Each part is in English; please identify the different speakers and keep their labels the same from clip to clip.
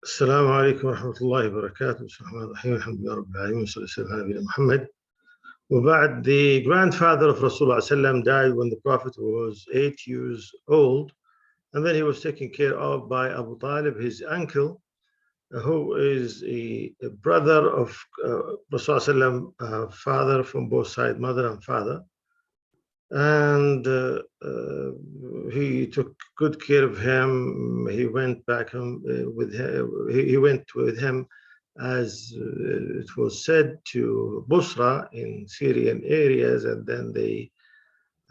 Speaker 1: السلام عليكم ورحمة الله وبركاته. بسم الله الرحمن الرحيم. الحمد لله رب العالمين والصلاة والسلام على نبينا Muhammad. وبعد, the grandfather of Rasulullah died when the Prophet was 8 years old, and then he was taken care of by Abu Talib, his uncle, who is a brother of Rasulullah, father from both sides, mother and father. And he took good care of him. He went back with him. He went with him, as it was said, to Busra in Syrian areas, and then they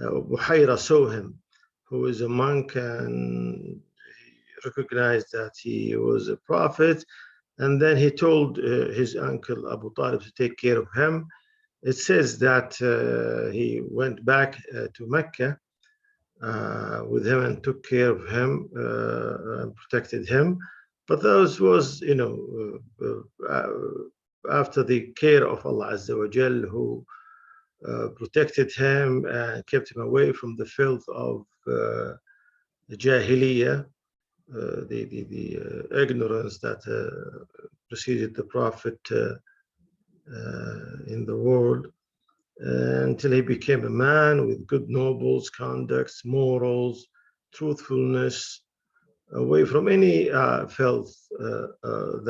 Speaker 1: Buhaira saw him, who is a monk, and he recognized that he was a prophet. And then he told his uncle Abu Talib to take care of him. It says that he went back to Mecca with him and took care of him and protected him. But those was, after the care of Allah Azza wa Jal, who protected him and kept him away from the filth of the Jahiliyyah, the ignorance that preceded the Prophet in the world, until he became a man with good nobles, conducts, morals, truthfulness, away from any filth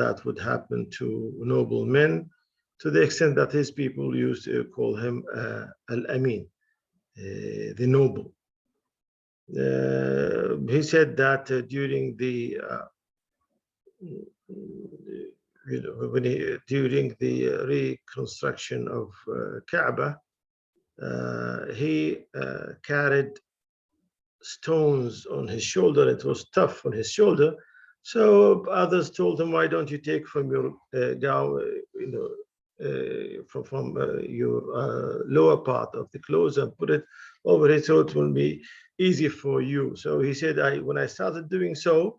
Speaker 1: that would happen to noble men, to the extent that his people used to call him Al-Amin, the noble. He said that during the during the reconstruction of Kaaba, he carried stones on his shoulder. It was tough on his shoulder. So others told him, why don't you take from your from your lower part of the clothes and put it over it, so it will be easy for you. So he said, when I started doing so,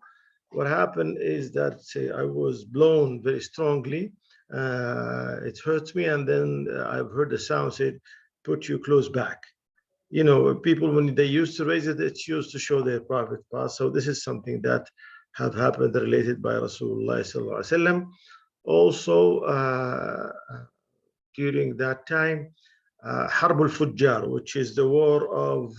Speaker 1: what happened is that I was blown very strongly. It hurts me, and then I've heard the sound said, put your clothes back. People, when they used to raise it, it's used to show their private parts. So this is something that have happened related by Rasulullah sallallahu alaihi wasallam. Also, during that time, Harb al-Fujjar, which is the war of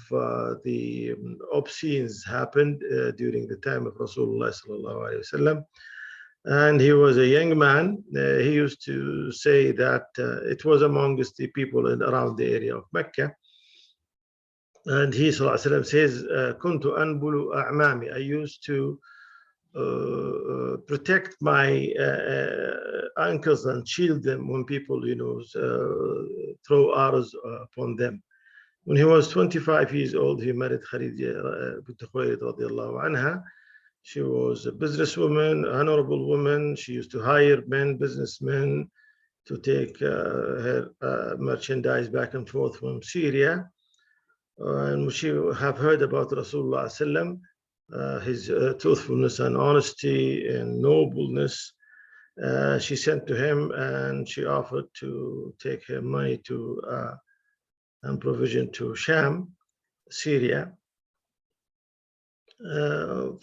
Speaker 1: the obscenes, happened during the time of Rasulullah sallallahu alaihi wasallam. And he was a young man. He used to say that it was amongst the people around the area of Mecca. And he sallallahu alaihi wasallam says, "Kuntu anbulu a'mami." I used to protect my ankles and shield them when people, throw arrows upon them. When he was 25 years old, he married Khadija bint Khuwaylid radiallahu anha. She was a businesswoman, honorable woman. She used to hire businessmen, to take her merchandise back and forth from Syria. And she have heard about Rasulullah sallam, his truthfulness and honesty and nobleness. She sent to him, and she offered to take her money to and provision to Sham, Syria,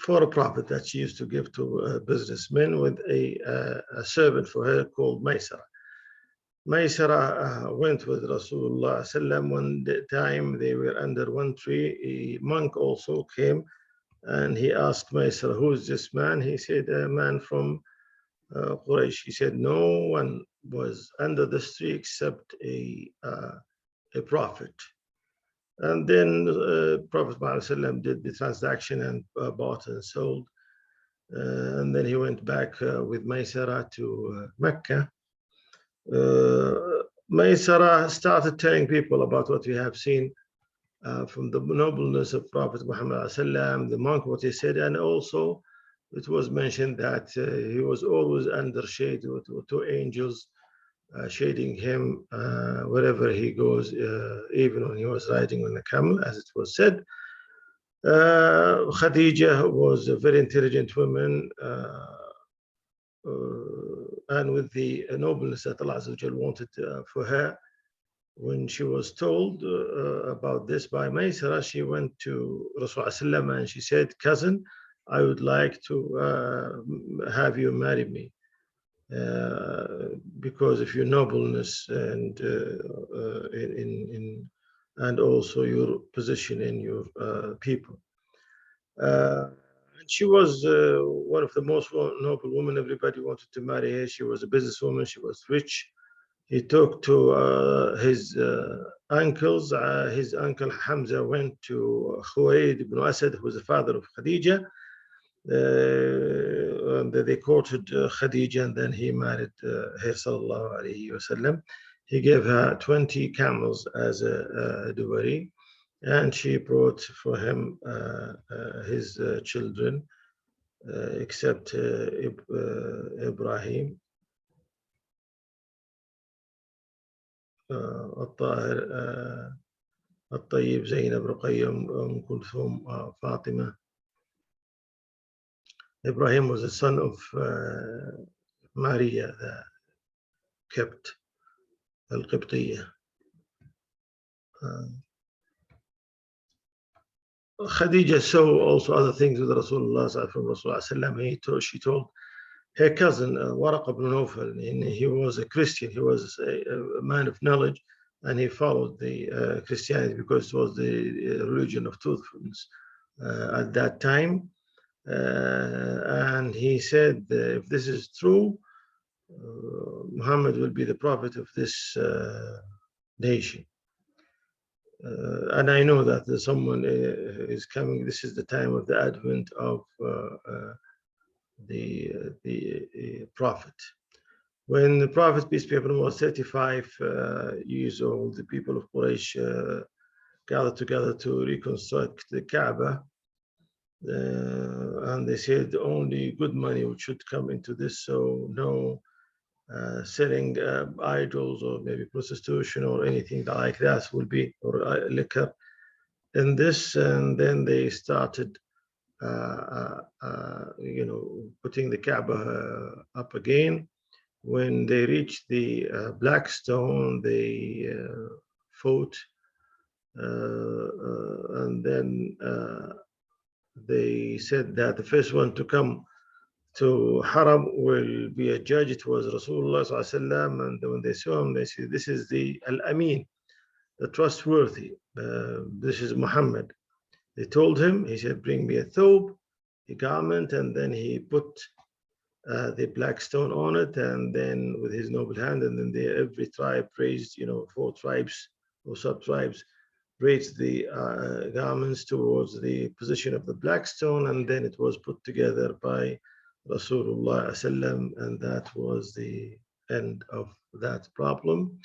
Speaker 1: for a profit that she used to give to businessmen, with a servant for her called Maysara. Maysara went with Rasulullah sallam. One time they were under one tree. A monk also came, and he asked Maysara, who is this man? He said, a man from Quraysh. He said, no one was under this tree except a prophet. And then Prophet ﷺ did the transaction and bought and sold. And then he went back with Maysara to Mecca. Maysara started telling people about what we have seen from the nobleness of Prophet Muhammad ﷺ, the monk, what he said, and also it was mentioned that he was always under shade with two angels shading him wherever he goes, even when he was riding on a camel, as it was said. Khadija was a very intelligent woman, and with the nobleness that Allah Azza wa Jal wanted for her. When she was told about this by Maysara, she went to Rasulullah and she said, cousin, I would like to have you marry me because of your nobleness and and also your position in your people. And she was one of the most noble women. Everybody wanted to marry her. She was a businesswoman. She was rich. He talked to his uncles. His uncle Hamza went to Khuwaylid ibn Asad, who was the father of Khadija. And they courted Khadija, and then he married her, sallallahu alayhi wasallam. He gave her 20 camels as a dowry, and she brought for him his children, except Ibrahim, الطاهر, الطيب, زينب, رقية, كلثوم, فاطمة. Ibrahim was the son of Maria, the kept al-Qibtiyya. Khadija saw also other things with Rasulullah, from Rasulullah. She told her cousin Waraq ibn Nawfal, and he was a Christian. He was a man of knowledge, and he followed the Christianity because it was the religion of truthfulness at that time. And he said, if this is true, Muhammad will be the prophet of this nation. And I know that someone is coming. This is the time of the advent of the prophet. When the prophet, peace be upon him, was 35 years old, the people of Quraysh gathered together to reconstruct the Kaaba. And they said only good money should come into this, so no selling idols or maybe prostitution or anything like that will be, or liquor in this. And then they started putting the Kaaba up again. When they reached the black stone, they fought, and then they said that the first one to come to Haram will be a judge. It was Rasulullah sallallahu alaihi wasallam, and when they saw him, they said, "This is the Al-Amin, the trustworthy. This is Muhammad." They told him. He said, "Bring me a thobe, a garment," and then he put the black stone on it, and then with his noble hand, and then every tribe raised, 4 tribes or sub-tribes raised the garments towards the position of the black stone, and then it was put together by Rasulullah sallam, and that was the end of that problem.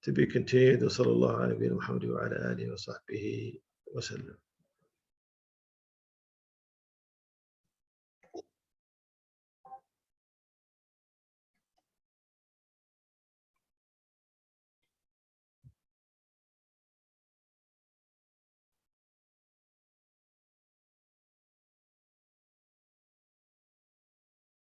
Speaker 1: To be continued. Wa sallallahu ala nabiyyina Muhammad wa ala alihi wa sahbihi wa sallam.